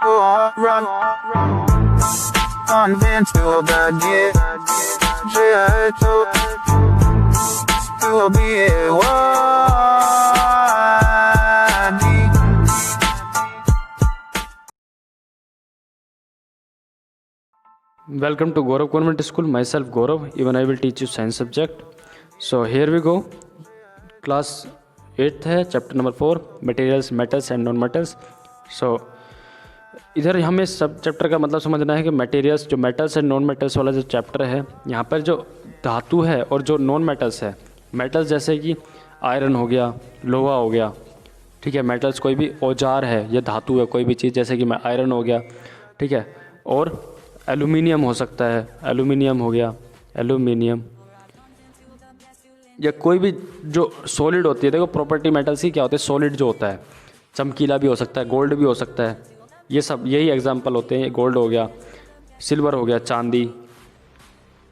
run until the to be Welcome to Gaurav Government School. Myself Gaurav. Even I will teach you science subject. So here we go. Class 8th है, chapter number 4, materials, metals and non-metals. So इधर हमें सब chapter का मतलब समझना है कि materials जो मेटल्स एंड नॉन मेटल्स वाला जो चैप्टर है, यहाँ पर जो धातु है और जो नॉन मेटल्स है, मेटल्स जैसे कि आयरन हो गया, लोहा हो गया, ठीक है। मेटल्स कोई भी औजार है या धातु है, कोई भी चीज़ जैसे कि आयरन हो गया, ठीक है। और एल्यूमिनियम हो सकता है, एल्यूमिनियम हो गया, एल्यूमिनियम या कोई भी जो सॉलिड होती है। देखो प्रॉपर्टी मेटल्स की क्या होती है, सॉलिड जो होता है चमकीला भी हो सकता है, गोल्ड भी हो सकता है, ये सब यही एग्जांपल होते हैं। गोल्ड हो गया, सिल्वर हो गया, चांदी,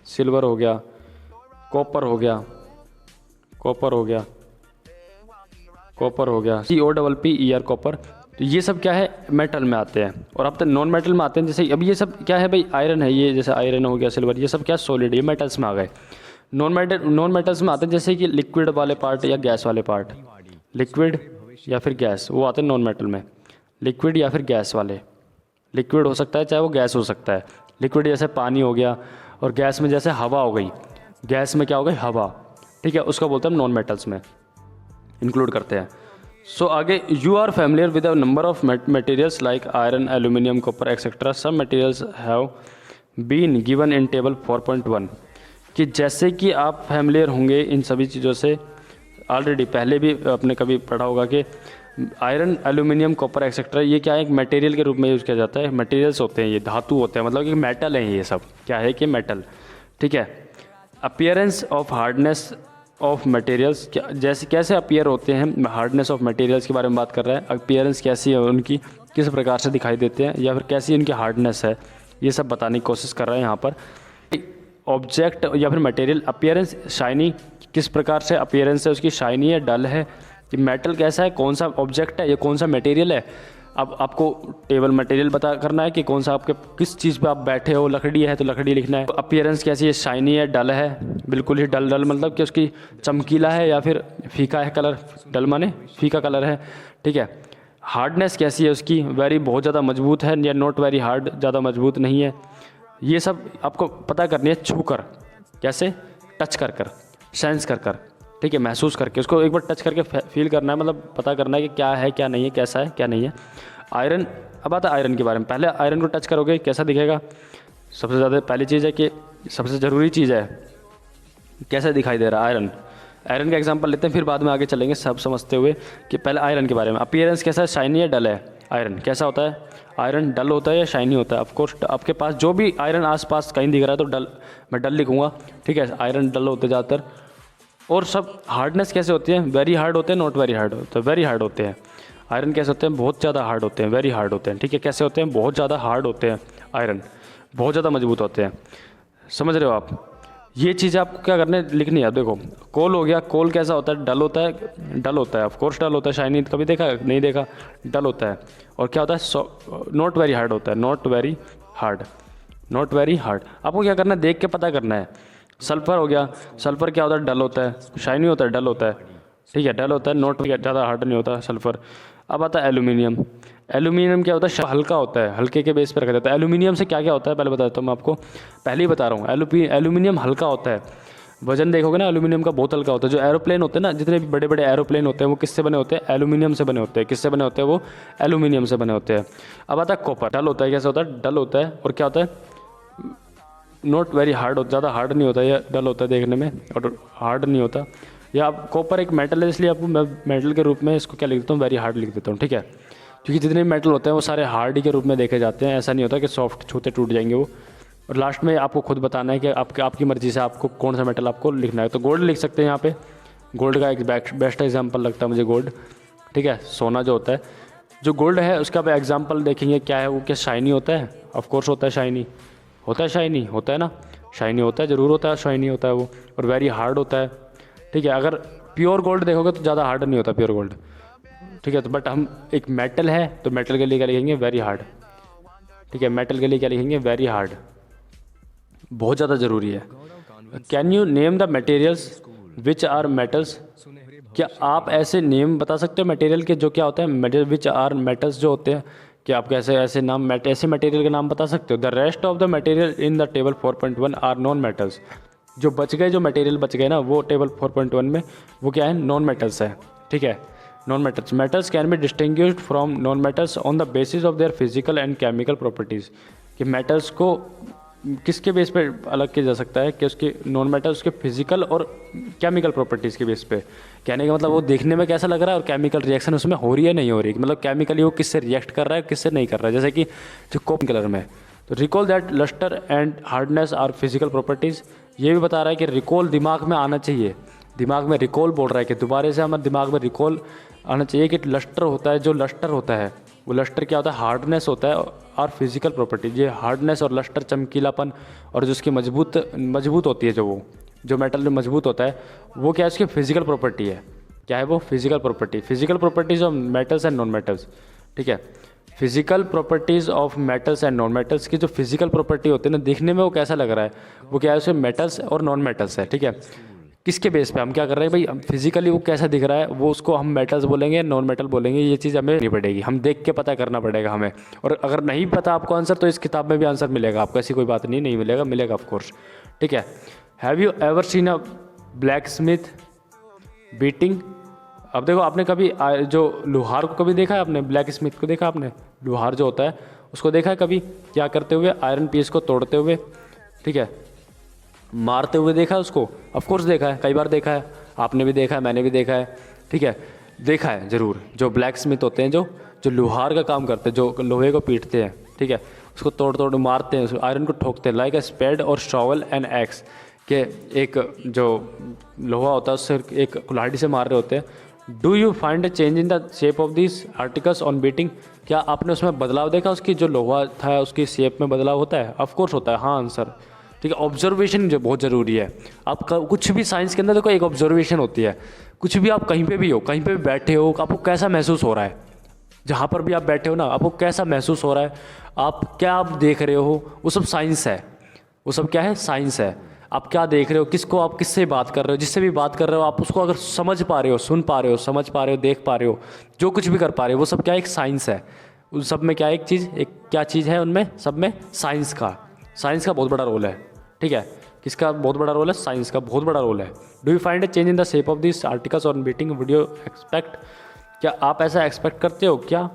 सिल्वर हो गया, कॉपर हो गया, कॉपर हो गया, कॉपर हो गया, COPPER कॉपर। तो ये सब क्या है, मेटल में आते हैं। और अब तक नॉन मेटल में आते हैं, जैसे अब ये सब क्या है भाई, आयरन है, ये जैसे आयरन हो गया, सिल्वर, ये सब क्या सॉलिड, ये मेटल्स में आ गए। नॉन मेटल्स में आते हैं जैसे कि लिक्विड वाले पार्ट या गैस वाले पार्ट, लिक्विड या फिर गैस, वो आते हैं नॉन मेटल में। लिक्विड या फिर गैस वाले, लिक्विड हो सकता है चाहे वो गैस हो सकता है। लिक्विड जैसे पानी हो गया, और गैस में जैसे हवा हो गई, गैस में क्या हो गई, हवा, ठीक है, उसका बोलते हैं नॉन मेटल्स में इंक्लूड करते हैं। सो आगे, you are familiar with a number of materials like iron, aluminium, copper etcetera. Some materials have been given in table 4.1, कि जैसे कि आप फैमिलियर होंगे इन सभी चीज़ों से, ऑलरेडी पहले भी आपने कभी पढ़ा होगा कि आयरन, एल्यूमिनियम, कॉपर एक्सेट्रा ये क्या है, एक मटेरियल के रूप में यूज़ किया जाता है। मटेरियल्स होते हैं, ये धातु होते हैं, मतलब कि मेटल हैं, ये सब क्या है कि मेटल, ठीक है। Appearance of hardness of materials, जैसे कैसे अपीयर होते हैं, हार्डनेस ऑफ मटेरियल्स के बारे में बात कर रहा है। अपीयरेंस कैसी है उनकी, किस प्रकार से दिखाई देते हैं, या फिर कैसी उनकी हार्डनेस है, ये सब बताने की कोशिश कर रहा है यहाँ पर। ऑब्जेक्ट या फिर मटेरियल अपीयरेंस, शाइनी, किस प्रकार से अपीयरेंस है उसकी, शाइनी है, डल है, कि मेटल कैसा है, कौन सा ऑब्जेक्ट है, ये कौन सा मटेरियल है। अब आपको टेबल मटेरियल पता करना है कि कौन सा आपके किस चीज़ पे आप बैठे हो, लकड़ी है तो लकड़ी लिखना है। अपीयरेंस कैसी है, शाइनी है, डल है, बिल्कुल ही डल मतलब कि उसकी चमकीला है या फिर फीका है कलर, डल माने फीका कलर है, ठीक है। हार्डनेस कैसी है उसकी, वेरी बहुत ज़्यादा मजबूत है या नॉट वेरी हार्ड, ज़्यादा मजबूत नहीं है। ये सब आपको पता करनी है छू कर, कैसे, टच कर कर, सेंस कर कर, ठीक है, महसूस करके उसको एक बार टच करके फील करना है, मतलब पता करना है कि क्या है क्या नहीं है, कैसा है क्या नहीं है। आयरन, अब आता है आयरन के बारे में। पहले आयरन को टच करोगे कैसा दिखेगा, सबसे ज़्यादा पहली चीज़ है कि सबसे ज़रूरी चीज़ है कैसा दिखाई दे रहा है आयरन। आयरन का एग्जांपल लेते हैं, फिर बाद में आगे चलेंगे सब समझते हुए कि पहले आयरन के बारे में। अपीयरेंस कैसा है, शाइनी है, डल है। आयरन कैसा होता है, आयरन डल होता है या शाइनी होता है। ऑफकोर्स आपके पास जो भी आयरन आसपास कहीं दिख रहा है तो डल, मैं डल लिखूँगा, ठीक है। आयरन डल होते ज़्यादातर। और सब हार्डनेस कैसे होती है, वेरी हार्ड होते हैं, नॉट वेरी हार्ड होते हैं, वेरी हार्ड होते हैं। आयरन कैसे होते हैं, बहुत ज़्यादा हार्ड होते हैं, वेरी हार्ड होते हैं, ठीक है। कैसे होते हैं, बहुत ज़्यादा हार्ड होते हैं आयरन, बहुत ज़्यादा मजबूत होते हैं। समझ रहे हो आप, ये चीज़ें आपको क्या करने लिखनी है। देखो कोल हो गया, कोल कैसा होता है, डल होता है, डल होता है, ऑफकोर्स डल होता है। शाइनी कभी देखा, नहीं देखा, डल होता है। और क्या होता है, नॉट वेरी हार्ड होता है, not very hard, not very hard. आपको क्या करना है, देख के पता करना है। सल्फर हो गया, सल्फर क्या होता है, डल होता है, शाइनी होता है, डल होता है, ठीक है, डल होता है, नॉट ज़्यादा हार्ड नहीं होता सल्फर। अब आता है एल्यूमिनियम। एल्यूमिनियम क्या होता है, हल्का होता है, हल्के के बेस पर रखा जाता है। एल्यूमिनियम से क्या क्या होता है पहले बता देता हूँ मैं आपको, पहले ही बता रहा हूँ। एल्यूमिनियम हल्का होता है, वजन देखोगे ना एल्यूमिनियम का बहुत हल्का होता है। जो एरोप्लेन होते हैं ना, जितने भी बड़े बड़े एरोप्लेन होते हैं वो किससे बने होते हैं, एल्यूमिनियम से बने होते हैं। किससे बने होते हैं वो, एल्यूमिनियम से बने होते हैं। अब आता है कॉपर। डल होता है, कैसा होता है, डल होता है। और क्या होता है, नॉट वेरी हार्ड होता, ज़्यादा हार्ड नहीं होता, या डल होता है देखने में और हार्ड नहीं होता। या आप कॉपर एक मेटल है, इसलिए आपको मैं मेटल के रूप में इसको क्या लिख देता हूँ, वेरी हार्ड लिख देता हूँ, ठीक है। क्योंकि जितने भी मेटल होते हैं वो सारे हार्ड ही के रूप में देखे जाते हैं, ऐसा नहीं होता कि सॉफ्ट छूते टूट जाएंगे वो। और लास्ट में आपको खुद बताना है कि आपकी मर्ज़ी से आपको कौन सा मेटल आपको लिखना है। तो गोल्ड लिख सकते हैं यहाँ पे, गोल्ड का एक बेस्ट एग्जाम्पल लगता है मुझे गोल्ड, ठीक है। सोना जो होता है, जो गोल्ड है उसका आप एग्जाम्पल देखेंगे क्या है वो, क्या शाइनी होता है, ऑफकोर्स होता है शाइनी, होता है शाइनी, होता है ना, शाइनी होता है, ज़रूर होता है, शाइनी होता है वो। और वेरी हार्ड होता है, ठीक है। अगर प्योर गोल्ड देखोगे तो ज़्यादा हार्ड नहीं होता प्योर गोल्ड, ठीक है। तो बट हम एक मेटल है तो मेटल के लिए क्या लिखेंगे, वेरी हार्ड, ठीक है, मेटल के लिए क्या लिखेंगे, वेरी हार्ड, बहुत ज़्यादा ज़रूरी है। Can you name the materials which are metals, क्या आप ऐसे नेम बता सकते हो मटेरियल के जो क्या होता है, मेटल विच आर मेटल्स जो होते हैं, क्या आप कैसे ऐसे नाम ऐसे मटेरियल के नाम बता सकते हो। The rest of the material in the table 4.1 are non metals, जो बच गए, जो मटेरियल बच गए ना वो टेबल 4.1 में वो क्या है, नॉन मेटल्स है। ठीक है, non metals. Metals can be distinguished from non metals on the basis of their physical and chemical properties, कि मेटल्स को किसके बेस पे अलग किया जा सकता है, कि उसके नॉन मेटल उसके फिजिकल और केमिकल प्रॉपर्टीज़ के बेस पे। कहने का मतलब वो देखने में कैसा लग रहा है और केमिकल रिएक्शन उसमें हो रही है नहीं हो रही, मतलब केमिकली वो किससे रिएक्ट कर रहा है किससे नहीं कर रहा है, जैसे कि जो कॉपर कलर में। तो recall that lustre and hardness are physical properties, ये भी बता रहा है कि रिकॉल दिमाग में आना चाहिए, दिमाग में रिकॉल बोल रहा है कि दोबारा से हमारे दिमाग में रिकॉल आना चाहिए कि लस्टर होता है, जो लस्टर होता है वो लस्टर क्या होता है, हार्डनेस होता है और फिजिकल प्रॉपर्टी। ये हार्डनेस और लस्टर चमकीलापन और जो उसकी मजबूत होती है, जो मेटल में मजबूत होता है वो क्या है, उसकी फिजिकल प्रॉपर्टी है। क्या है वो, physical property. Physical properties of metals and non metals, ठीक है। Physical properties of metals and non metals की जो फिजिकल प्रॉपर्टी होती है ना, देखने में वो कैसा लग रहा है, वो क्या है, उसमें मेटल्स और नॉन मेटल्स है। ठीक है, किसके बेस पे हम क्या कर रहे हैं भाई, फिजिकली वो कैसा दिख रहा है वो उसको हम मेटल्स बोलेंगे, नॉन मेटल बोलेंगे, ये चीज़ हमें नहीं पड़ेगी, हम देख के पता करना पड़ेगा हमें। और अगर नहीं पता आपको आंसर तो इस किताब में भी आंसर मिलेगा आपको, ऐसी कोई बात नहीं मिलेगा, मिलेगा ऑफ कोर्स। ठीक है, have you ever seen a black Smith beating, अब देखो आपने कभी जो लोहार को कभी देखा है आपने, ब्लैक स्मिथ को देखा आपने, लोहार जो होता है उसको देखा है कभी क्या करते हुए, आयरन पीस को तोड़ते हुए, ठीक है, मारते हुए देखा है उसको, ऑफ कोर्स देखा है, कई बार देखा है, आपने भी देखा है, मैंने भी देखा है। ठीक है, देखा है ज़रूर। जो ब्लैक स्मिथ होते हैं, जो लोहार का काम करते हैं, जो लोहे को पीटते हैं, ठीक है, उसको तोड़ तोड़ मारते हैं, उसको आयरन को ठोकते हैं, लाइक अ स्पेड और शॉवल एंड एक्स, के एक जो लोहा होता है उससे एक कुल्हाड़ी से मार रहे होते हैं। Do you find a change in the shape of this articles on beating, क्या आपने उसमें बदलाव देखा, उसकी जो लोहा था उसकी शेप में बदलाव होता है, ऑफ कोर्स होता है, हाँ आंसर। ठीक है, ऑब्जर्वेशन जो बहुत ज़रूरी है। आप कुछ भी साइंस के अंदर देखो एक ऑब्जर्वेशन होती है, कुछ भी आप कहीं पे भी हो, कहीं पे भी बैठे हो, आपको कैसा महसूस हो रहा है, जहाँ पर भी आप बैठे हो ना, आपको कैसा महसूस हो रहा है, आप देख रहे हो, वो सब साइंस है, वो सब क्या है, साइंस है। आप क्या देख रहे हो, किसको आप किससे बात कर रहे हो, जिससे भी बात कर रहे हो आप उसको अगर समझ पा रहे हो, सुन पा रहे हो, समझ पा रहे हो, देख पा रहे हो, जो कुछ भी कर पा रहे हो, वो सब क्या एक साइंस है। उन सब में क्या एक चीज़, एक क्या चीज़ है उनमें सब में, साइंस का बहुत बड़ा रोल है। ठीक है, किसका बहुत बड़ा रोल है, साइंस का बहुत बड़ा रोल है। Do you find a change in the shape of this articles on beating, would you expect, क्या आप ऐसा एक्सपेक्ट करते हो, क्या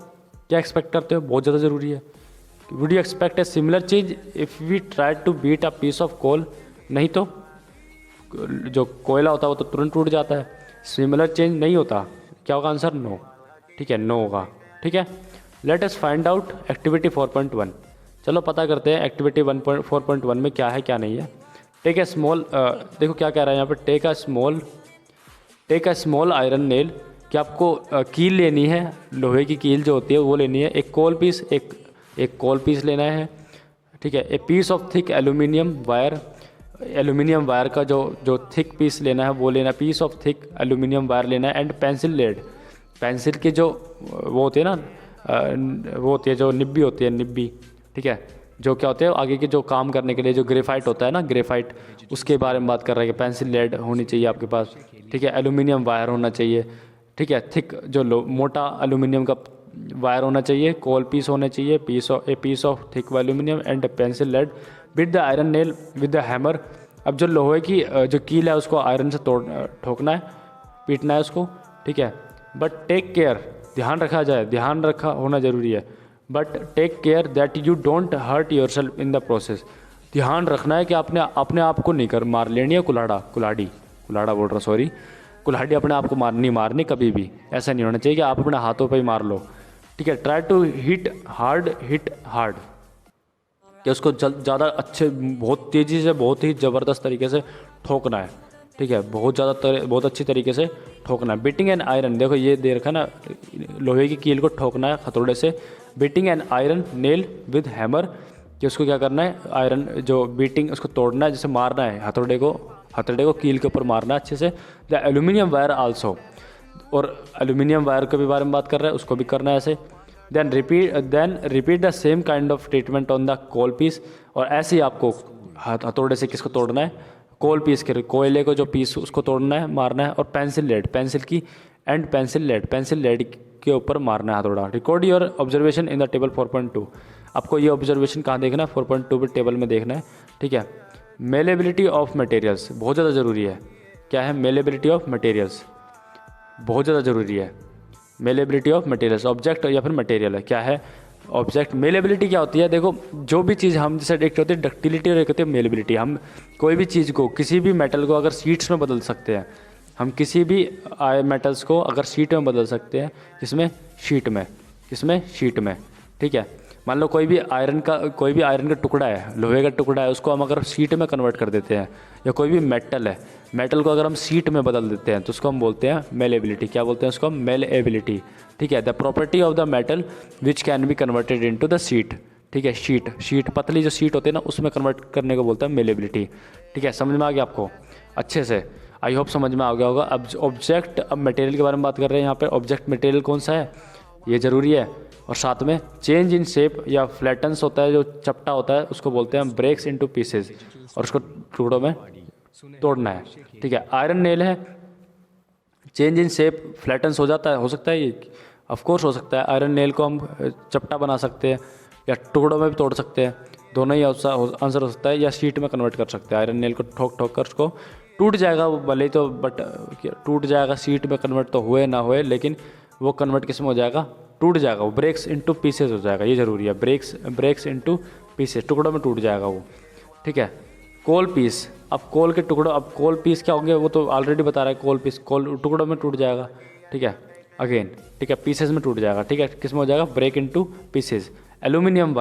एक्सपेक्ट करते हो, बहुत ज़्यादा ज़रूरी है। Would you expect a similar चीज if we try to beat a piece of coal, नहीं तो जो कोयला होता है वो तो तुरंत टूट जाता है, सिमिलर चेंज नहीं होता, क्या होगा आंसर, नो। ठीक है, नो होगा। ठीक है, let us find out activity 4.1, चलो पता करते हैं एक्टिविटी 4.1 में क्या है क्या नहीं है। टेक ए स्मॉल, देखो क्या कह रहा है यहाँ पे, take a small iron nail, कि आपको कील लेनी है, लोहे की कील जो होती है वो लेनी है, एक कोल पीस लेना है। ठीक है, a piece of thick aluminium wire का जो थिक पीस लेना है वो लेना है, piece of thick aluminium wire लेना है। एंड पेंसिल लेड, पेंसिल की जो वो होती है ना, वो होती है जो निब्बी होती है, निब्बी। ठीक है, जो क्या होते हैं आगे के जो काम करने के लिए, जो ग्रेफाइट होता है ना, ग्रेफाइट, उसके बारे में बात कर रहे हैं कि पेंसिल लेड होनी चाहिए आपके पास। ठीक है, एल्यूमिनियम वायर होना चाहिए। ठीक है, थिक जो मोटा एल्यूमिनियम का वायर होना चाहिए, कोल पीस होना चाहिए, piece of thick aluminium and pencil lead with the iron nail with the hammer. अब जो लोहे की जो कील है उसको आयरन से ठोकना है, पीटना है उसको। ठीक है, बट टेक केयर, ध्यान रखा होना ज़रूरी है, but take care that you don't hurt yourself in the process, ध्यान रखना है कि आपने अपने आप को नहीं मार लेनी है, कुल्हाड़ी अपने आप को नहीं मारनी कभी भी, ऐसा नहीं होना चाहिए कि आप अपने हाथों पे ही मार लो। ठीक है, ट्राई टू हिट हार्ड, कि उसको ज़्यादा अच्छे, बहुत तेज़ी से, बहुत ही ज़बरदस्त तरीके से ठोकना है। ठीक है, बहुत अच्छी तरीके से ठोकना है। बीटिंग एन आयरन, देखो ये दे रखा ना, लोहे की कील को ठोकना है हथौड़े से। Beating an iron nail with hammer, कि उसको क्या करना है, आयरन जो बीटिंग उसको तोड़ना है, जैसे मारना है हथौड़े को कील के ऊपर मारना है अच्छे से। द एल्यूमिनियम वायर आल्सो, और एल्यूमिनियम वायर के भी बारे में बात कर रहा है, उसको भी करना है ऐसे। Then repeat the same kind of treatment on the coal piece. और ऐसे ही आपको हथौड़े से किसको तोड़ना है, कोल पीस के कोयले को जो पीस उसको तोड़ना है, मारना है। और पेंसिल लेड, पेंसिल की एंड पेंसिल लेड के ऊपर मारना है हथौड़ा। Record your observation in the table 4.2। आपको ये ऑब्जर्वेशन कहाँ देखना है, 4.2 पे टेबल में देखना है, ठीक है। मेलेबिलिटी ऑफ मटेरियल्स बहुत ज़्यादा ज़रूरी है। क्या है, मेलेबिलिटी ऑफ मटेरियल्स बहुत ज़्यादा ज़रूरी है। मेलेबिलिटी ऑफ मटेरियल्स ऑब्जेक्ट या फिर मटेरियल है, क्या है ऑब्जेक्ट। मेलेबिलिटी क्या होती है, देखो जो भी चीज़ हम जैसे एक होती है डक्टिलिटी और एक होती है मेलेबिलिटी। हम कोई भी चीज़ को, किसी भी मेटल को अगर शीट्स में बदल सकते हैं, हम किसी भी मेटल्स को अगर शीट में बदल सकते हैं, किसमें, शीट में, किसमें, शीट में, ठीक है। मान लो कोई भी आयरन का टुकड़ा है, लोहे का टुकड़ा है, उसको हम अगर शीट में कन्वर्ट कर देते हैं, या कोई भी मेटल है, मेटल को अगर हम शीट में बदल देते हैं तो उसको हम बोलते हैं मेलेबिलिटी। क्या बोलते हैं उसको, मेलेबिलिटी, ठीक है। The property of the metal which can be converted into the sheet, ठीक है। शीट पतली जो शीट होती है ना, उसमें कन्वर्ट करने को बोलता है मेलेबिलिटी, ठीक है। समझ में आ गया आपको अच्छे से, आई होप समझ में आ गया होगा। अब ऑब्जेक्ट, अब मटेरियल के बारे में बात कर रहे हैं यहाँ पे। ऑब्जेक्ट मटेरियल कौन सा है, ये ज़रूरी है। और साथ में चेंज इन शेप या फ्लैटन्स होता है, जो चपटा होता है, उसको बोलते हैं ब्रेक्स इनटू पीसेज, और उसको टुकड़ों में तोड़ना है, ठीक है। आयरन नेल है, चेंज इन शेप फ्लैटन्स हो जाता है, हो सकता है ये, ऑफ कोर्स हो सकता है। आयरन नेल को हम चपटा बना सकते हैं या टुकड़ों में भी तोड़ सकते हैं, दोनों ही आंसर हो सकता है। या शीट में कन्वर्ट कर सकते हैं, आयरन नेल को ठोक कर उसको टूट जाएगा वो भले ही, तो बट टूट जाएगा, शीट में कन्वर्ट तो हुए ना हुए, लेकिन वो कन्वर्ट किस में हो जाएगा, टूट जाएगा वो, ब्रेक्स इनटू पीसेस हो जाएगा, ये ज़रूरी है। ब्रेक्स इनटू पीसेस, टुकड़ों में टूट जाएगा वो, ठीक है। कोल पीस, अब कोल के टुकड़ों, अब कोल पीस क्या होंगे, वो तो ऑलरेडी बता रहा है, कोल पीस कोल टुकड़ों में टूट जाएगा, ठीक है, अगेन, ठीक है, पीसेस में टूट जाएगा, ठीक है, किस में हो जाएगा, break into pieces. Aluminium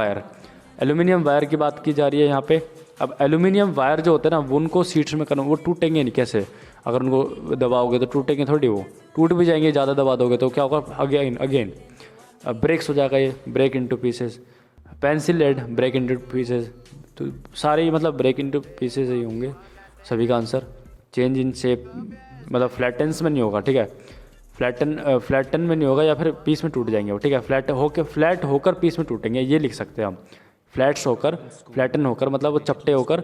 wire की बात की जा रही है यहाँ पे। अब एल्यूमिनियम वायर जो होते हैं ना, वो उनको शीट्स में करना, वो टूटेंगे नहीं, कैसे, अगर उनको दबाओगे तो टूटेंगे थोड़ी, वो टूट भी जाएंगे, ज़्यादा दबा दोगे तो क्या होगा, अगेन ब्रेक्स हो जाएगा, ये break into pieces. Pencil lead, break into pieces, तो सारे मतलब ब्रेक इनटू पीसेस ही होंगे सभी का आंसर। चेंज इन शेप मतलब फ्लैटेंस में नहीं होगा, ठीक है, फ्लैटन में नहीं होगा, या फिर पीस में टूट जाएंगे वो, ठीक है। फ्लैट होकर पीस में टूटेंगे, ये लिख सकते हैं हम। फ्लैटन होकर मतलब वो चपटे होकर,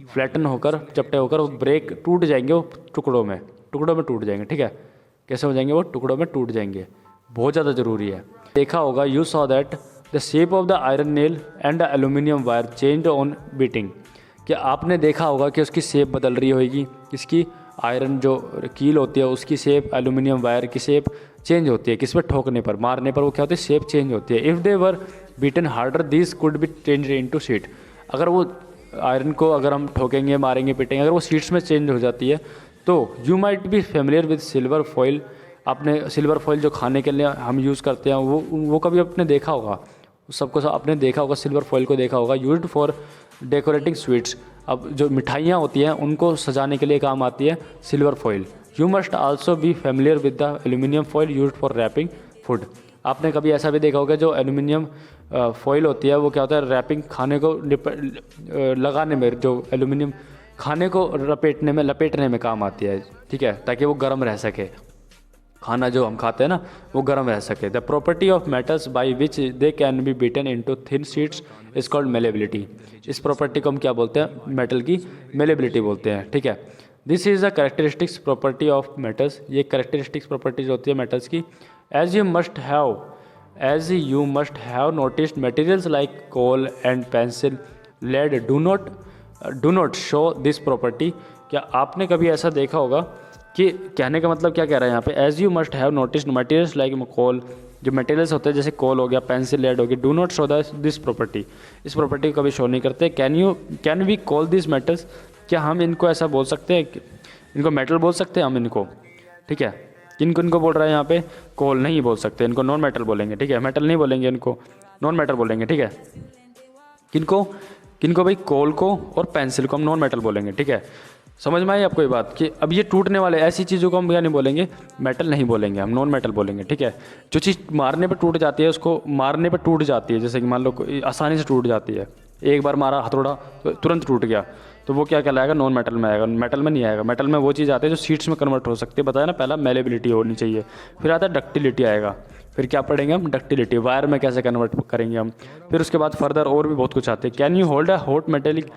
फ्लैटन होकर चपटे होकर वो ब्रेक टूट जाएंगे, वो टुकड़ों में टूट जाएंगे, ठीक है। कैसे हो जाएंगे वो, टुकड़ों में टूट जाएंगे, बहुत ज़्यादा ज़रूरी है। देखा होगा, you saw that the shape of the iron nail and the aluminium wire change on beating. क्या आपने देखा होगा कि उसकी शेप बदल रही होगी, इसकी आयरन जो कील होती है उसकी शेप, एल्यूमिनियम वायर की शेप चेंज होती है, किस पर ठोकने पर, मारने पर वो क्या होती है, शेप चेंज होती है। If they were beaten harder this could be change into sheet. अगर वो आयरन को अगर हम ठोकेंगे, मारेंगे, पीटेंगे, अगर वो शीट्स में चेंज हो जाती है, तो you might be familiar with silver foil. आपने सिल्वर फॉइल जो खाने के लिए हम यूज़ करते हैं, वो कभी आपने देखा होगा, सबको आपने देखा होगा, सिल्वर फॉइल को देखा होगा, यूज्ड फॉर डेकोरेटिंग स्वीट्स। अब जो मिठाइयाँ होती हैं उनको सजाने के लिए काम आती है silver foil. You must also be familiar with the aluminium foil used for wrapping food. आपने कभी ऐसा भी देखा होगा, जो एल्यूमिनियम फॉइल होती है वो क्या होता है, रैपिंग, खाने को लगाने में, जो एल्यूमिनियम खाने को लपेटने में काम आती है, ठीक है, ताकि वो गर्म रह सके, खाना जो हम खाते हैं ना वो गर्म रह सके। The property of metals by which they can be beaten into thin sheets is called malleability. इस प्रॉपर्टी को हम क्या बोलते हैं, मेटल की मेलेबिलिटी बोलते हैं, ठीक है। This is the characteristics property of metals. ये कैरेक्टरिस्टिक्स प्रॉपर्टीज होती है मेटल्स की। As you must have noticed materials like coal and pencil lead do not show this property. क्या आपने कभी ऐसा देखा होगा कि कहने का मतलब क्या कह रहा है यहाँ पे, as you must have noticed materials like coal, जो मटेरियल्स होते हैं जैसे कोल हो गया, पेंसिल लेड हो गई, do not show this property, इस प्रॉपर्टी को कभी शो नहीं करते। Can we call this metals, क्या हम इनको ऐसा बोल सकते हैं, इनको मेटल बोल सकते हैं हम इनको, ठीक है। किनको बोल रहा है यहाँ पे, कोल नहीं बोल सकते, इनको नॉन मेटल बोलेंगे, ठीक है, मेटल नहीं बोलेंगे, इनको नॉन मेटल बोलेंगे, ठीक है। किनको भाई, कोल को और पेंसिल को हम नॉन मेटल बोलेंगे, ठीक है। समझ में आई आपको ये बात, कि अब ये टूटने वाले ऐसी चीज़ों को हम क्या नहीं बोलेंगे, मेटल नहीं बोलेंगे, हम नॉन मेटल बोलेंगे, ठीक है। जो चीज़ मारने पर टूट जाती है, उसको मारने पर टूट जाती है, जैसे कि मान लो आसानी से टूट जाती है, एक बार मारा हथौड़ा तो तुरंत टूट गया, तो वो क्या कहलाएगा, नॉन मेटल में आएगा, मेटल में नहीं आएगा। मेटल में वो चीज़ आती है जो शीट्स में कन्वर्ट हो सकती है, बताया ना, पहला मेलेबिलिटी होनी चाहिए, फिर आता है डक्टिलिटी आएगा, फिर क्या पढ़ेंगे हम, डक्टिलिटी, वायर में कैसे कन्वर्ट करेंगे हम। फिर उसके बाद फर्दर और भी बहुत कुछ आते हैं। Can you hold a hot metallic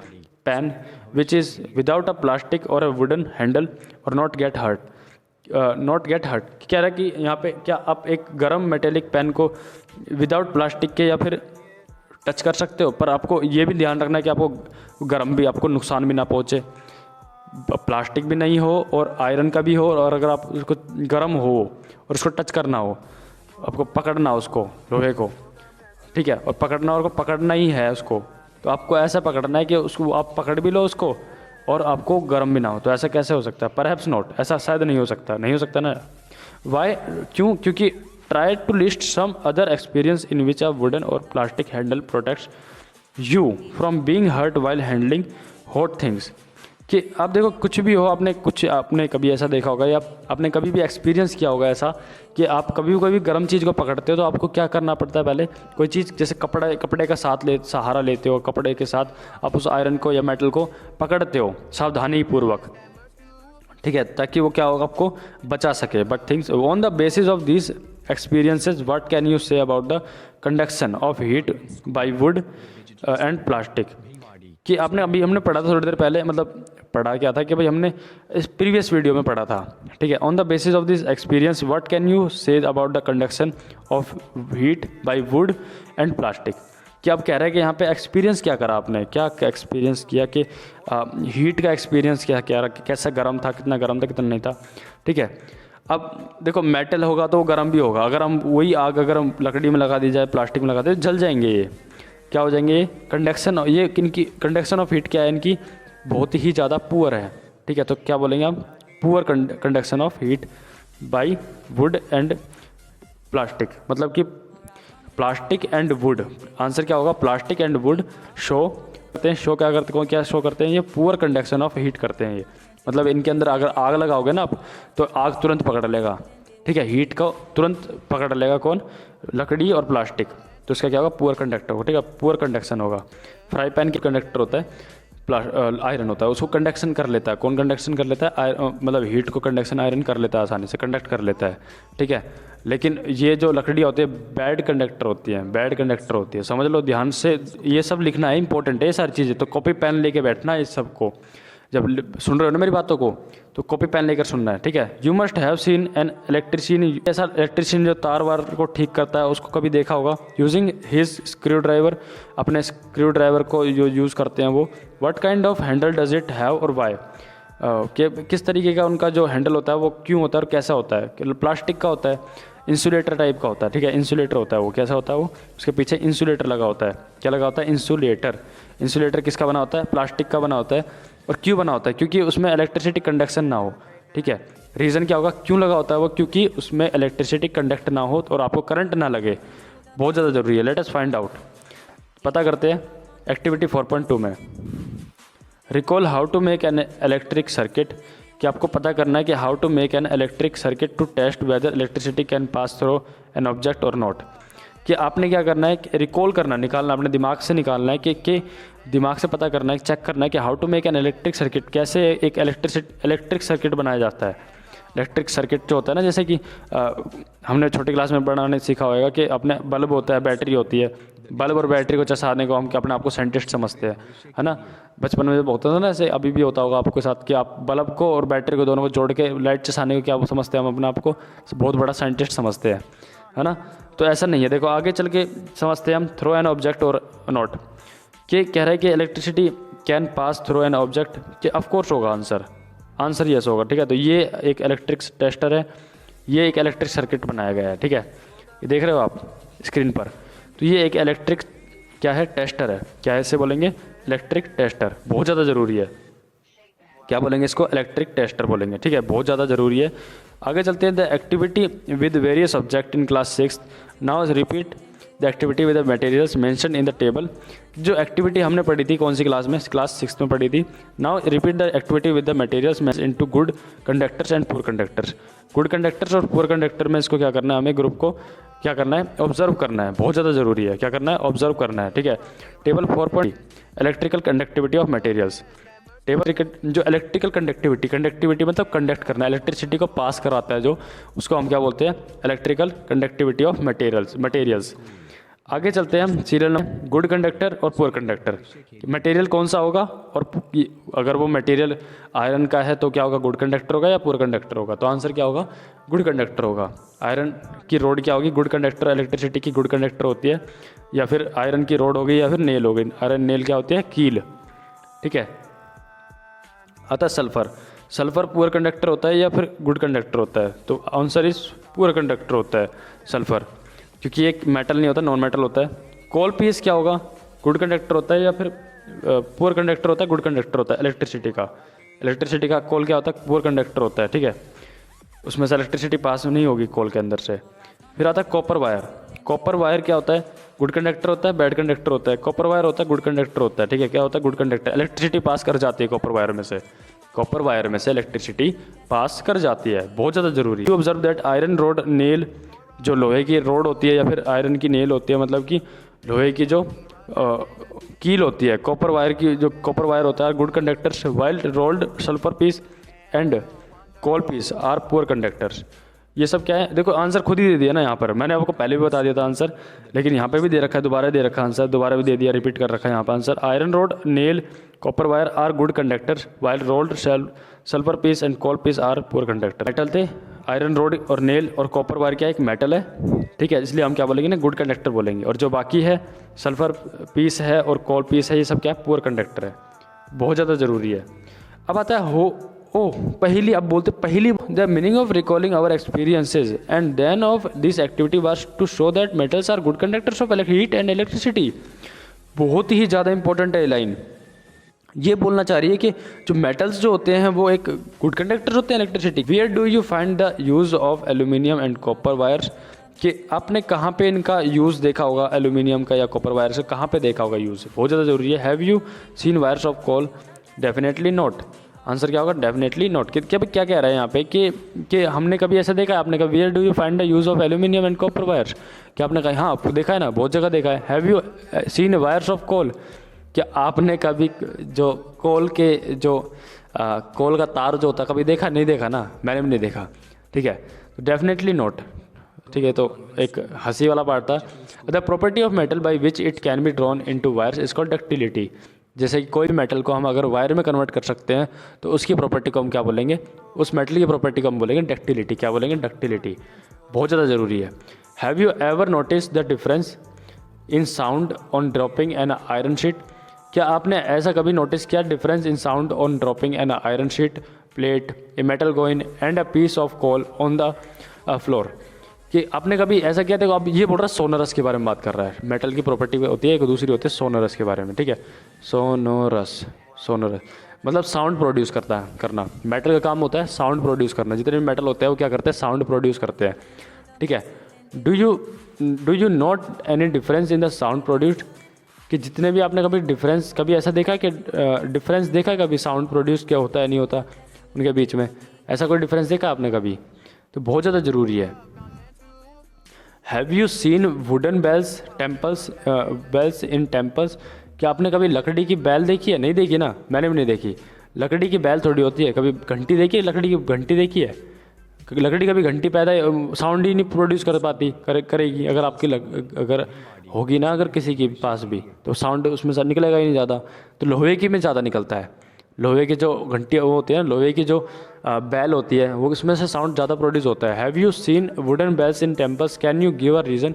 pan which is without a plastic or a wooden handle और not get hurt. Not get hurt कह रहा है कि यहाँ पे क्या आप एक गर्म मेटेलिक पेन को विदाउट प्लास्टिक के या फिर टच कर सकते हो, पर आपको ये भी ध्यान रखना है कि आपको गर्म भी, आपको नुकसान भी ना पहुँचे, प्लास्टिक भी नहीं हो और आयरन का भी हो, और अगर आप उसको गर्म हो और उसको टच करना हो, आपको पकड़ना उसको लोहे को, ठीक है, और पकड़ना और पकड़ना ही है उसको, तो आपको ऐसा पकड़ना है कि उसको आप पकड़ भी लो उसको और आपको गर्म भी ना हो। तो ऐसा कैसे हो सकता है, परहैप्स नॉट, ऐसा शायद नहीं हो सकता, नहीं हो सकता ना। वाई, क्यों, क्योंकि try to list some other experience in which a wooden और plastic handle protects you from being hurt while handling hot things. कि आप देखो कुछ भी हो, आपने कभी ऐसा देखा होगा या आपने कभी भी एक्सपीरियंस किया होगा ऐसा कि आप कभी कोई भी गर्म चीज़ को पकड़ते हो तो आपको क्या करना पड़ता है, पहले कोई चीज़ जैसे कपड़े का सहारा लेते हो, कपड़े के साथ आप उस आयरन को या मेटल को पकड़ते हो सावधानी पूर्वक, ठीक है, ताकि वो क्या होगा, आपको बचा सके। But things on the basis of this experiences what can you say about the conduction of heat bye would and plastic. कि आपने अभी हमने पढ़ा था थोड़ी देर पहले, मतलब पढ़ा क्या था कि भाई हमने इस प्रीवियस वीडियो में पढ़ा था, ठीक है, on the basis of this experience what can you say about the conduction of heat bye would and plastic. कि आप कह रहे हैं कि यहाँ पे एक्सपीरियंस क्या करा आपने, क्या एक्सपीरियंस किया कि हीट का एक्सपीरियंस क्या क्या, कैसा गर्म था, कितना गर्म था, कितना नहीं था, ठीक है। अब देखो मेटल होगा तो वो गर्म भी होगा, अगर हम वही आग अगर हम लकड़ी में लगा दी जाए, प्लास्टिक में लगा दे, जल जाएंगे, ये क्या हो जाएंगे, ये कंडक्शन, ये इनकी कंडक्शन ऑफ हीट क्या है, इनकी बहुत ही ज़्यादा पुअर है, ठीक है। तो क्या बोलेंगे हम, poor conduction of heat bye would and plastic, मतलब कि प्लास्टिक एंड वुड, आंसर क्या होगा, प्लास्टिक एंड वुड शो करते हैं, शो क्या करते हैं, क्या शो करते हैं, ये पुअर कंडक्शन ऑफ हीट करते हैं ये, मतलब इनके अंदर अगर आग लगाओगे ना आप तो आग तुरंत पकड़ लेगा, ठीक है, हीट को तुरंत पकड़ लेगा कौन, लकड़ी और प्लास्टिक, तो इसका क्या होगा, पुअर कंडक्टर होगा, ठीक है, पुअर कंडक्शन होगा। फ्राई पैन की कंडक्टर होता है, आयरन होता है, उसको कंडक्शन कर लेता है, कौन कंडक्शन कर लेता है, मतलब हीट को कंडक्शन आयरन कर लेता है, आसानी से कंडक्ट कर लेता है, ठीक है। लेकिन ये जो लकड़ी होती है बैड कंडक्टर होती है, बैड कंडक्टर होती है, समझ लो ध्यान से, ये सब लिखना है, इंपॉर्टेंट है ये सारी चीज़ें, तो कॉपी पेन लेके बैठना है इस सबको, जब सुन रहे हो ना मेरी बातों को तो कॉपी पेन लेकर सुनना है, ठीक है। You must have seen an electrician, ऐसा इलेक्ट्रिशियन जो तार वार को ठीक करता है उसको कभी देखा होगा, यूजिंग हिज स्क्रू ड्राइवर, अपने स्क्रू ड्राइवर को जो यूज़ करते हैं वो। What kind of Henle does it have और वाई, कि किस तरीके का उनका जो हैंडल होता है वो क्यों होता है और कैसा होता है, कि प्लास्टिक का होता है, इंसुलेटर टाइप का होता है, ठीक है, इंसुलेटर होता है वो, कैसा होता है वो, उसके पीछे इंसुलेटर लगा होता है, क्या लगा होता है, इंसुलेटर। इंसुलेटर किसका बना होता है, प्लास्टिक का बना होता है, और क्यों बना होता है, क्योंकि उसमें इलेक्ट्रिसिटी कंडक्शन ना हो, ठीक है। रीज़न क्या होगा, क्यों लगा होता है वो, क्योंकि उसमें इलेक्ट्रिसिटी कंडक्ट ना हो और आपको करंट ना लगे, बहुत ज़्यादा ज़रूरी है। लेट अस फाइंड आउट, पता करते हैं एक्टिविटी 4.2 में। Recall how to make an electric circuit, कि आपको पता करना है कि how to make an electric circuit to test whether electricity can pass through an object or not. कि आपने क्या करना है, रिकॉल करना, निकालना, अपने दिमाग से निकालना है कि दिमाग से पता करना है, चेक करना है कि how to make an electric circuit, कैसे एक इलेक्ट्रिक सर्किट बनाया जाता है। इलेक्ट्रिक सर्किट जो होता है ना, जैसे कि हमने छोटी क्लास में बनाने सीखा होगा कि अपने बल्ब होता है, बैटरी होती है, बल्ब और बैटरी को चसाने को हम अपने आप को साइंटिस्ट समझते हैं, है ना। बचपन में जब होता था ना, ऐसे अभी भी होता होगा आपके साथ कि आप बल्ब को और बैटरी को दोनों को जोड़ के लाइट चसाने को क्या वो समझते हैं, हम अपने आप को बहुत बड़ा साइंटिस्ट समझते हैं, है ना। तो ऐसा नहीं है, देखो आगे चल के समझते हैं हम, throw N object or not. कि कह रहा है कि electricity can pass through an object, कि ऑफकोर्स होगा आंसर यस होगा, ठीक है। तो ये एक इलेक्ट्रिक टेस्टर है, ये एक इलेक्ट्रिक सर्किट बनाया गया है, ठीक है, ये देख रहे हो आप स्क्रीन पर। तो ये एक इलेक्ट्रिक क्या है, टेस्टर है, क्या है इसे बोलेंगे, इलेक्ट्रिक टेस्टर, बहुत ज़्यादा ज़रूरी है, क्या बोलेंगे इसको, इलेक्ट्रिक टेस्टर बोलेंगे, ठीक है, बहुत ज़्यादा ज़रूरी है। आगे चलते हैं, the activity with various object in class 6, now repeat the activity with the materials mention in the table. जो एक्टिविटी हमने पढ़ी थी कौन सी क्लास में, क्लास 6 में पढ़ी थी। Now repeat the activity with the materials mention into good conductors and poor conductors. Good conductors और पुअर कंडक्टर में इसको क्या करना है, हमें ग्रुप को क्या करना है, ऑब्जर्व करना है, बहुत ज़्यादा ज़रूरी है, क्या करना है, ऑब्जर्व करना है, ठीक है। Table 4 electrical conductivity of materials, जो इलेक्ट्रिकल कंडक्टिविटी मतलब कंडक्ट करना, इलेक्ट्रिसिटी को पास कराता है जो, उसको हम क्या बोलते हैं, इलेक्ट्रिकल कंडक्टिविटी ऑफ मटेरियल्स। आगे चलते हैं हम सीरियल नंबर, गुड कंडक्टर और पुअर कंडक्टर। मटेरियल कौन सा होगा, और अगर वो मटेरियल आयरन का है तो क्या होगा, गुड कंडक्टर होगा या पुअर कंडक्टर होगा, तो आंसर क्या होगा, गुड कंडक्टर होगा। आयरन की रोड क्या होगी, गुड कंडक्टर, इलेक्ट्रिसिटी की गुड कंडक्टर होती है, या फिर आयरन की रोड हो गई या फिर नेल हो गई। आयरन नेल क्या होती है, कील, ठीक है। आता है सल्फर पुअर कंडक्टर होता है या फिर गुड कंडक्टर होता है, तो आंसर इज पुअर कंडक्टर होता है सल्फर, क्योंकि एक मेटल नहीं होता, नॉन मेटल होता है। कोल पीस क्या होगा, गुड कंडक्टर होता है या फिर पुअर कंडक्टर होता है, गुड कंडक्टर होता है इलेक्ट्रिसिटी का कोल क्या होता है, पुअर कंडक्टर होता है, ठीक है, उसमें से इलेक्ट्रिसिटी पास नहीं होगी कोल के अंदर से। फिर आता है कॉपर वायर क्या होता है, गुड कंडक्टर होता है, बैड कंडक्टर होता है, कॉपर वायर होता है, गुड कंडक्टर होता है, ठीक है, क्या होता है, गुड कंडक्टर, इलेक्ट्रिसिटी पास कर जाती है कॉपर वायर में से इलेक्ट्रिसिटी पास कर जाती है, बहुत ज़्यादा जरूरी है। To observe that iron rod nail, जो लोहे की रोड होती है या फिर आयरन की नेल होती है, मतलब कि लोहे की जो कील होती है, कॉपर वायर की जो कॉपर वायर होता है, good conductors, while rolled sulphur piece and coal piece are poor conductors. ये सब क्या है, देखो आंसर खुद ही दे दिया ना यहाँ पर, मैंने आपको पहले भी बता दिया था आंसर, लेकिन यहाँ पे भी दे रखा है, दोबारा दे रखा है आंसर, दोबारा भी दे दिया, रिपीट कर रखा है यहाँ पर answer. Iron rod nail copper wire are good conductors while rolled sulphur piece and coal piece are poor conductor. Metal थे, आयरन रोड और नेल और कॉपर वायर क्या एक मेटल है, ठीक है, इसलिए हम क्या बोलेंगे ना, गुड कंडक्टर बोलेंगे, और जो बाकी है सल्फर पीस है और कोल पीस है, ये सब क्या है, पुअर कंडक्टर है, बहुत ज़्यादा ज़रूरी है। अब आता है पहली, अब बोलते पहली, the meaning of recalling our experiences and then of this activity was to show that metals are good conductors of heat and electricity. बहुत ही ज़्यादा इंपॉर्टेंट है लाइन, ये बोलना चाह रही है कि जो मेटल्स जो होते हैं वो एक गुड कंडक्टर होते हैं electricity. Where do you find the use of aluminium and copper wires, कि आपने कहाँ पे इनका यूज़ देखा होगा, एल्यूमिनियम का या कॉपर वायर्स का कहाँ पे देखा होगा यूज़, बहुत ज़्यादा ज़रूरी है। Have you seen wires of coal, definitely not, answer क्या होगा, डेफिनेटली नॉट। क्या कह रहा है यहाँ पे कि हमने कभी ऐसा देखा है, आपने कहा where do you find the use of aluminium and copper wires, क्या आपने कहा हाँ आपको देखा है ना, बहुत जगह देखा है। Have you seen wires of coal, क्या आपने कभी जो कोल के जो कोल का तार जो होता है कभी देखा, नहीं देखा ना, मैंने भी नहीं देखा, ठीक है, तो डेफिनेटली नॉट, ठीक है। तो एक हंसी वाला पार्ट था। The property of metal by which it can be drawn into wires is called ductility, जैसे कि कोई भी मेटल को हम अगर वायर में कन्वर्ट कर सकते हैं तो उसकी प्रॉपर्टी को हम क्या बोलेंगे, उस मेटल की प्रॉपर्टी को हम बोलेंगे डक्टिलिटी, क्या बोलेंगे, डक्टिलिटी, बहुत ज़्यादा ज़रूरी है। Have you ever notice the difference in sound on dropping an iron sheet, क्या आपने ऐसा कभी नोटिस किया, difference in sound on dropping an iron sheet, plate, a metal coin and a piece of coal on the floor, कि आपने कभी ऐसा किया। देखो अब ये बोल रहा है सोनरस के बारे में बात कर रहा है, मेटल की प्रॉपर्टी होती है एक, दूसरी होती है सोनरस के बारे में, ठीक है, सोनरस मतलब साउंड प्रोड्यूस करना, मेटल का काम होता है साउंड प्रोड्यूस करना, जितने भी मेटल होते हैं वो क्या करते हैं, साउंड प्रोड्यूस करते हैं, ठीक है। Do you note any difference in the sound produced, कि जितने भी आपने कभी डिफरेंस, कभी ऐसा देखा कि डिफरेंस देखा कभी साउंड प्रोड्यूस क्या होता है नहीं होता उनके बीच में, ऐसा कोई डिफरेंस देखा आपने कभी, तो बहुत ज़्यादा ज़रूरी है। Have you seen wooden bells in temples, क्या आपने कभी लकड़ी की बैल देखी है, नहीं देखी ना, मैंने भी नहीं देखी, लकड़ी की बैल थोड़ी होती है, कभी घंटी देखी है, लकड़ी की घंटी देखी है, लकड़ी कभी घंटी पैदा साउंड ही नहीं प्रोड्यूस कर पाती, करेगी अगर आपकी अगर होगी ना, अगर किसी के पास भी, तो साउंड उसमें से निकलेगा ही नहीं ज़्यादा, तो लोहे की में ज़्यादा निकलता है, लोहे की जो घंटी वो होती है, लोहे की जो बैल होती है वो इसमें से साउंड ज़्यादा प्रोड्यूस होता है। Have you seen wooden bells in temples, can you give a reason,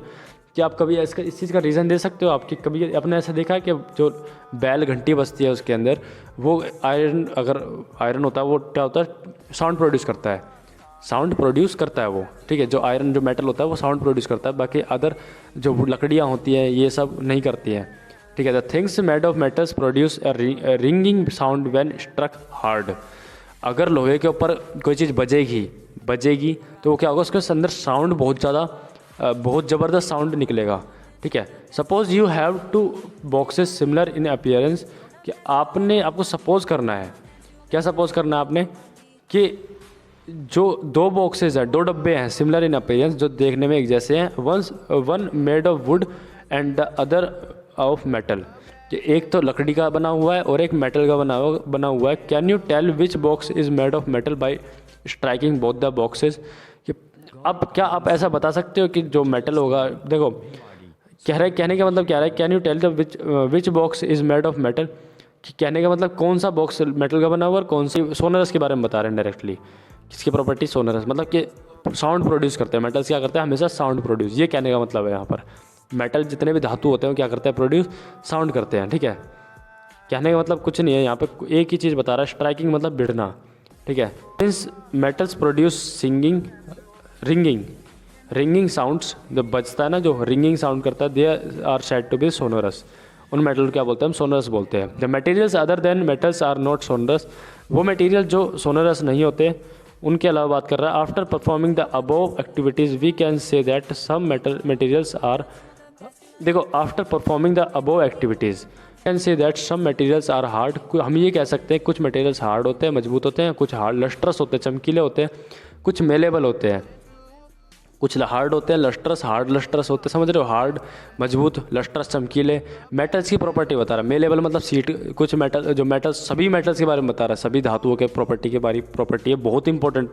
कि आप कभी इस चीज़ का रीज़न दे सकते हो, आपकी कभी आपने ऐसा देखा है कि जो बैल घंटी बजती है उसके अंदर वो आयरन होता है, वो क्या होता है, साउंड प्रोड्यूस करता है वो, ठीक है, जो आयरन जो मेटल होता है वो साउंड प्रोड्यूस करता है, बाकी अदर जो लकड़ियाँ होती हैं ये सब नहीं करती हैं, ठीक है। The things made of metals produce a ringing sound when struck hard, अगर लोहे के ऊपर कोई चीज़ बजेगी तो वो क्या होगा, उसके अंदर साउंड बहुत ज़बरदस्त साउंड निकलेगा, ठीक है। Suppose you have two boxes similar in appearance, कि आपको सपोज करना है, क्या सपोज करना है आपने, कि जो दो बॉक्सेस हैं, दो डब्बे हैं, सिमिलर इन अपीयरेंस, जो देखने में एक जैसे हैं, one made of would and the other of metal, कि एक तो लकड़ी का बना हुआ है और एक मेटल का बना हुआ है। Can you tell which box is made of metal by striking both the boxes. अब क्या आप ऐसा बता सकते हो कि जो मेटल होगा, देखो कहने का मतलब क्या है, can you tell the which box is made of metal, कि कहने का मतलब कौन सा बॉक्स मेटल का बना हुआ और कौन सी, सोनरस के बारे में बता रहे हैं डायरेक्टली, किसकी प्रॉपर्टी सोनरस, मतलब कि साउंड प्रोड्यूस करते हैं मेटल्स, क्या करते हैं हमेशा साउंड प्रोड्यूस, ये कहने का मतलब है यहाँ पर। मेटल जितने भी धातु होते हैं वो क्या करते हैं, प्रोड्यूस साउंड करते हैं, ठीक है। कहने का मतलब कुछ नहीं है, यहाँ पे एक ही चीज़ बता रहा है, स्ट्राइकिंग मतलब भिड़ना, ठीक है। Means metals produce singing ringing sounds, जब बजता है ना, जो रिंगिंग साउंड करता है, they are said to be sonorous. उन मेटल को क्या बोलते हैं, हम सोनरस बोलते हैं। The materials other than metals are not sonorous, वो मटेरियल जो सोनरस नहीं होते उनके अलावा बात कर रहा है। After performing the above activities we can say that some materials are, देखो after performing the above activities can say that some materials are hard, हम ये कह सकते हैं कुछ मटेरियल्स हार्ड होते हैं, मजबूत होते हैं, कुछ हार्ड लस्ट्रस होते हैं, चमकीले होते हैं, कुछ मेलेबल होते हैं, कुछ हार्ड होते हैं, लस्ट्रस, हार्ड लस्ट्रस होते हैं, समझ रहे हो, हार्ड मजबूत, लस्ट्रस चमकीले। मेटल्स की प्रॉपर्टी बता रहा है, मेलेबल मतलब सीट, कुछ मेटल, जो मेटल्स, सभी मेटल्स के बारे में बता रहा है, सभी धातुओं के प्रॉपर्टी के बारे प्रॉपर्टी है। बहुत इंपॉर्टेंट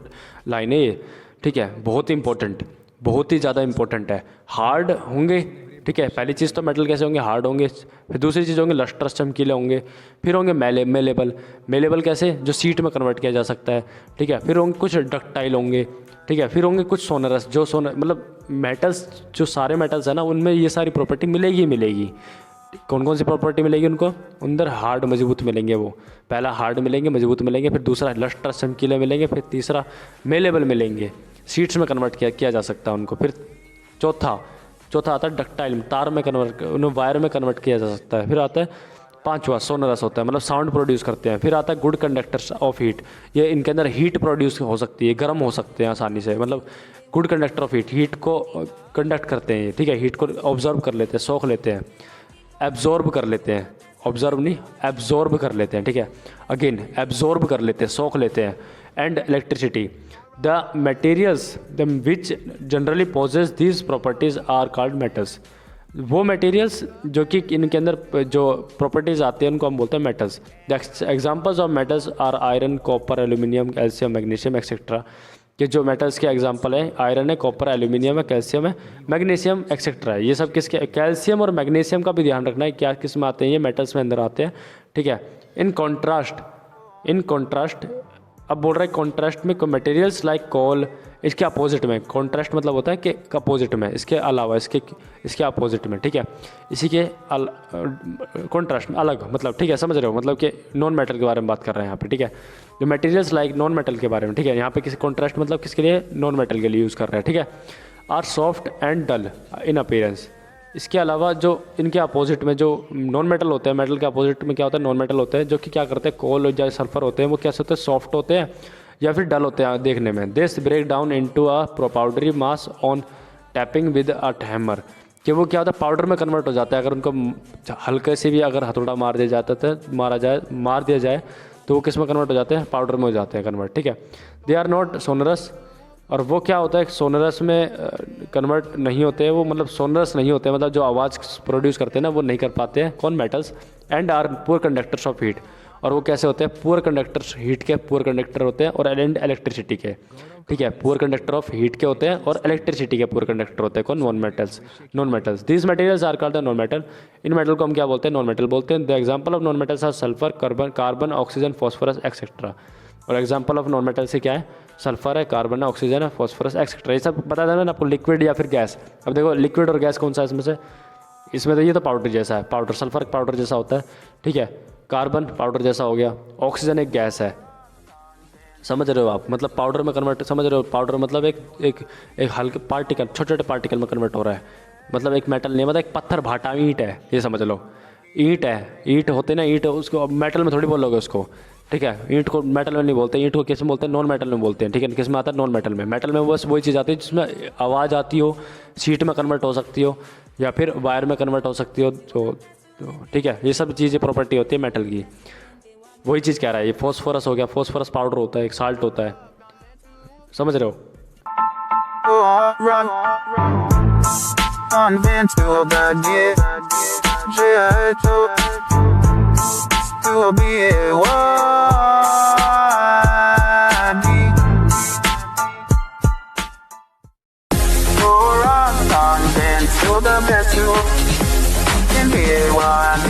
लाइन है ये, ठीक है, बहुत इंपॉर्टेंट, बहुत ही ज़्यादा इंपॉर्टेंट है। हार्ड होंगे, ठीक है, पहली चीज़ तो मेटल कैसे होंगे, हार्ड होंगे, फिर दूसरी चीज़ होंगे लस्ट्रस चमकीले होंगे, फिर होंगे मेलेबल कैसे, जो सीट में कन्वर्ट किया जा सकता है, ठीक है, फिर होंगे कुछ डक्टाइल होंगे, ठीक है, फिर होंगे कुछ सोनरस, जो मतलब मेटल्स, जो सारे मेटल्स हैं ना उनमें ये सारी प्रॉपर्टी मिलेगी। कौन कौन सी प्रॉपर्टी मिलेगी उनको, अंदर हार्ड मजबूत मिलेंगे, वो पहला हार्ड मिलेंगे, मजबूत मिलेंगे, फिर दूसरा लस्ट्रस चमकीले मिलेंगे, फिर तीसरा मेलेबल मिलेंगे, सीट्स में कन्वर्ट किया जा सकता है उनको, फिर चौथा आता है डक्टाइल, तार में कन्वर्ट, उन्हें वायर में कन्वर्ट किया जा सकता है, फिर आता है पांचवा सोनरस होता है, मतलब साउंड प्रोड्यूस करते हैं, फिर आता है गुड कंडक्टर्स ऑफ हीट, ये इनके अंदर हीट प्रोड्यूस हो सकती है, गर्म हो सकते हैं आसानी से, मतलब गुड कंडक्टर ऑफ हीट को कंडक्ट करते हैं, ठीक है, हीट को ऑब्जर्व कर लेते हैं, सोख लेते हैं, एब्जॉर्ब कर लेते हैं, ऑब्जर्व नहीं एब्जॉर्ब कर लेते हैं, ठीक है, अगेन एब्जॉर्ब कर लेते हैं, सोख लेते हैं। And electricity, the materials which generally possess these properties are called metals, वो मटेरियल्स जो कि इनके अंदर जो प्रॉपर्टीज़ आती हैं उनको हम बोलते हैं metals. The examples of metals are iron, copper, aluminium, calcium, magnesium etcetera, कि जो मेटल्स के एग्जांपल हैं आयरन है, कॉपर, एल्यूमिनियम है, कैल्शियम है, मैग्नीशियम एक्सेट्रा है। ये सब किसके, कैल्शियम और मैग्नीशियम का भी ध्यान रखना है, क्या किस में आते हैं, ये मेटल्स में अंदर आते हैं, ठीक है। इन कॉन्ट्रास्ट अब बोल रहा है कॉन्ट्रास्ट में मटेरियल्स लाइक कोल, इसके अपोजिट में, कॉन्ट्रास्ट मतलब होता है कि अपोजिट में, इसके अलावा, इसके अपोजिट में, ठीक है, इसी के कॉन्ट्रास्ट में अलग, मतलब ठीक है, समझ रहे हो, मतलब कि नॉन मेटल के बारे में बात कर रहे हैं यहाँ पे, ठीक है, जो मटेरियल्स लाइक नॉन मेटल के बारे में, ठीक है, यहाँ पे किसी कॉन्ट्रास्ट मतलब किसके लिए, नॉन मेटल के लिए यूज़ कर रहे हैं, ठीक है। Are soft and dull in appearance, इसके अलावा जो इनके अपोजिट में जो नॉन मेटल होते हैं, मेटल के अपोजिट में क्या होता है, नॉन मेटल होते हैं, जो कि क्या करते हैं, कोल और सल्फर होते हैं, वो कैसे होते हैं, सॉफ्ट होते हैं या फिर डल होते हैं देखने में। This break down into a powdery mass on tapping with a hammer, कि वो क्या होता है, पाउडर में कन्वर्ट हो जाता है, अगर उनको हल्के से भी अगर हथौड़ा मार दिया जाए तो वो किस में कन्वर्ट हो जाते हैं, पाउडर में हो जाते हैं कन्वर्ट, ठीक है। दे आर नॉट सोनरस, और वो क्या होता है, सोनरस में कन्वर्ट नहीं होते हैं वो, मतलब सोनरस नहीं होते, मतलब जो आवाज़ प्रोड्यूस करते हैं ना वो नहीं कर पाते हैं, कौन, metals. And are poor conductors of heat, और वो कैसे होते हैं, पुअर कंडक्टर्स, हीट के पुअर कंडक्टर होते हैं, और एंड इलेक्ट्रिसिटी के, ठीक है, पुअर कंडक्टर ऑफ हीट के होते हैं और इलेक्ट्रिसिटी के पुअर कंडक्टर होते हैं, कौन, non metals. These materials are called the non metal, इन मेटल को हम क्या बोलते हैं, नॉन मेटल बोलते हैं। The example of non metals are sulphur, carbon, oxygen, phosphorus etcetera, और एग्जांपल ऑफ नॉन मेटल से क्या है, सल्फर है, कार्बन है, ऑक्सीजन है, फॉस्फोरस एक्सेट्रा, ये सब बता देना आपको, लिक्विड या फिर गैस। अब देखो लिक्विड और गैस कौन सा है इसमें से, इसमें तो ये तो पाउडर जैसा है, पाउडर, सल्फर पाउडर जैसा होता है, ठीक है, कार्बन पाउडर जैसा हो गया, ऑक्सीजन एक गैस है, समझ रहे हो आप, मतलब पाउडर में कन्वर्ट, समझ रहे हो, पाउडर मतलब एक हल्के पार्टिकल, छोटे छोटे पार्टिकल में कन्वर्ट हो रहा है, मतलब एक मेटल नहीं, मतलब एक पत्थर भाटा ईंट है, ये समझ लो, ईंट है, ईंट होते ना, ईंट उसको मेटल में थोड़ी बोलोगे उसको, ठीक है, ईंट को मेटल में नहीं बोलते, ईंट को किस में बोलते हैं, नॉन मेटल में बोलते हैं, ठीक है, किस में आता है, नॉन मेटल में। मेटल में बस वही चीज़ आती है जिसमें आवाज़ आती हो, शीट में कन्वर्ट हो सकती हो या फिर वायर में कन्वर्ट हो सकती हो, तो ठीक है, ये सब चीज़ें प्रॉपर्टी होती है मेटल की, वही चीज़ कह रहा है। ये फॉस्फोरस हो गया, फॉस्फोरस पाउडर होता है, एक साल्ट होता है, समझ रहे हो। Unventured, to be one. For our content to the best you can be one.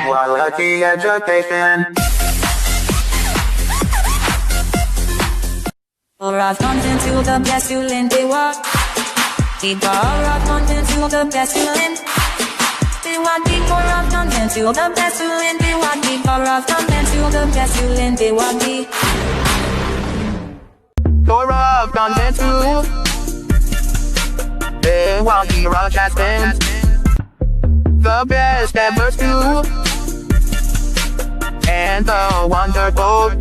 Quality education. For our content to the best you lend they want. For our content to the best you lend. They want for our content to the best you lend they want. For our content to the best you lend they want. For our content to they want the rock has been the best ever to and the wonderful.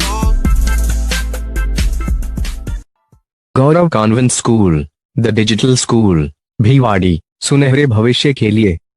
Gaurav convent school, the digital school, Bhiwadi, सुनहरे भविष्य के लिए।